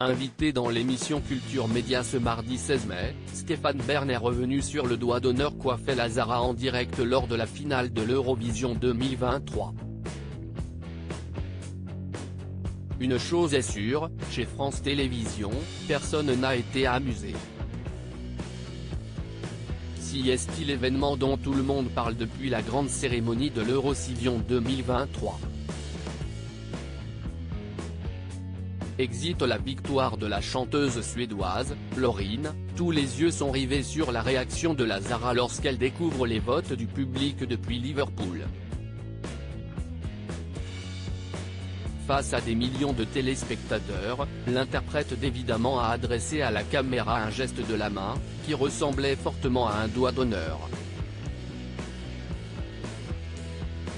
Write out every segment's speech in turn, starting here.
Invité dans l'émission Culture Média ce mardi 16 mai, Stéphane Bern est revenu sur le doigt d'honneur qu'a fait la Zara en direct lors de la finale de l'Eurovision 2023. Une chose est sûre, chez France Télévisions, personne n'a été amusé. Si est-il l'événement dont tout le monde parle depuis la grande cérémonie de l'Eurovision 2023. Exit la victoire de la chanteuse suédoise, Loreen, tous les yeux sont rivés sur la réaction de la Zara lorsqu'elle découvre les votes du public depuis Liverpool. Face à des millions de téléspectateurs, l'interprète évidemment a adressé à la caméra un geste de la main, qui ressemblait fortement à un doigt d'honneur.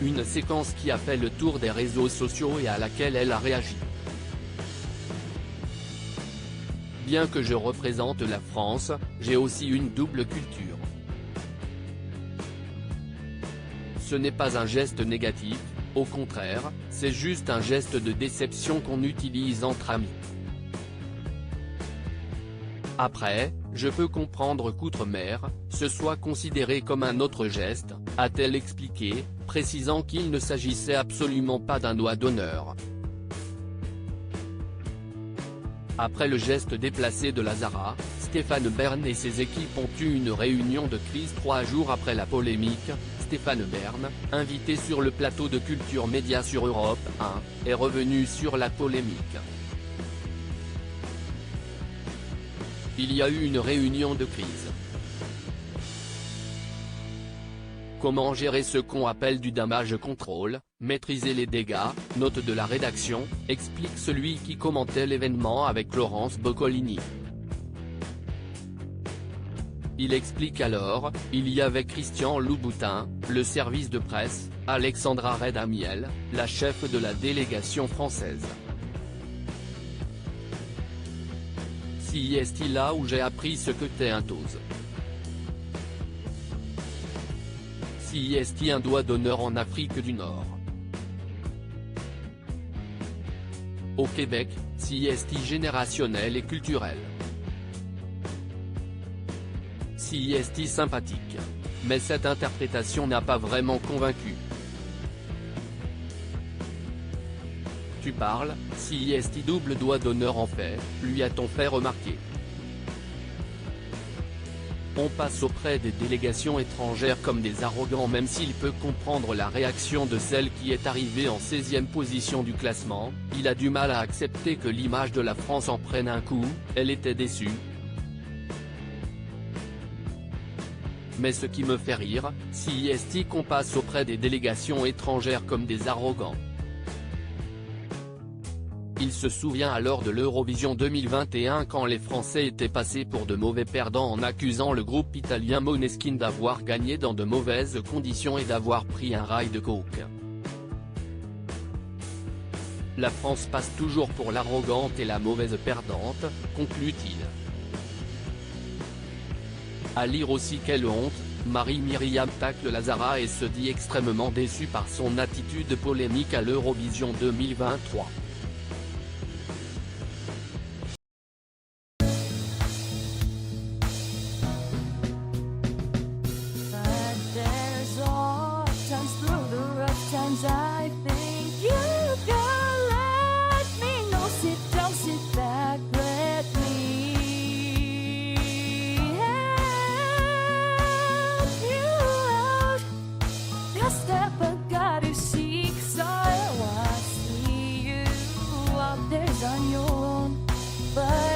Une séquence qui a fait le tour des réseaux sociaux et à laquelle elle a réagi. Bien que je représente la France, j'ai aussi une double culture. Ce n'est pas un geste négatif, au contraire, c'est juste un geste de déception qu'on utilise entre amis. Après, je peux comprendre qu'outre-mer, ce soit considéré comme un autre geste, a-t-elle expliqué, précisant qu'il ne s'agissait absolument pas d'un doigt d'honneur. Après le geste déplacé de la Zara, Stéphane Bern et ses équipes ont eu une réunion de crise 3 jours après la polémique. Stéphane Bern, invité sur le plateau de Culture Média sur Europe 1, est revenu sur la polémique. Il y a eu une réunion de crise. Comment gérer ce qu'on appelle du damage control, maîtriser les dégâts, note de la rédaction, explique celui qui commentait l'événement avec Laurence Boccolini. Il explique alors, il y avait Christian Louboutin, le service de presse, Alexandra Redamiel, la chef de la délégation française. Si est là où j'ai appris ce que t'es un tose. Si est un doigt d'honneur en Afrique du Nord. Au Québec, si est générationnel et culturel. Si est sympathique. Mais cette interprétation n'a pas vraiment convaincu. Tu parles, si est double doigt d'honneur en fait, lui a-t-on fait remarquer. On passe auprès des délégations étrangères comme des arrogants même s'il peut comprendre la réaction de celle qui est arrivée en 16e position du classement, il a du mal à accepter que l'image de la France en prenne un coup, elle était déçue. Mais ce qui me fait rire, si est qu'on passe auprès des délégations étrangères comme des arrogants. Il se souvient alors de l'Eurovision 2021 quand les Français étaient passés pour de mauvais perdants en accusant le groupe italien Måneskin d'avoir gagné dans de mauvaises conditions et d'avoir pris un rail de coke. La France passe toujours pour l'arrogante et la mauvaise perdante, conclut-il. À lire aussi quelle honte, Marie-Myriam tacle la Zara et se dit extrêmement déçue par son attitude polémique à l'Eurovision 2023. I think you can let me know. Sit down, sit back, let me help you out. The step I gotta seek, so I see you out there on your own, but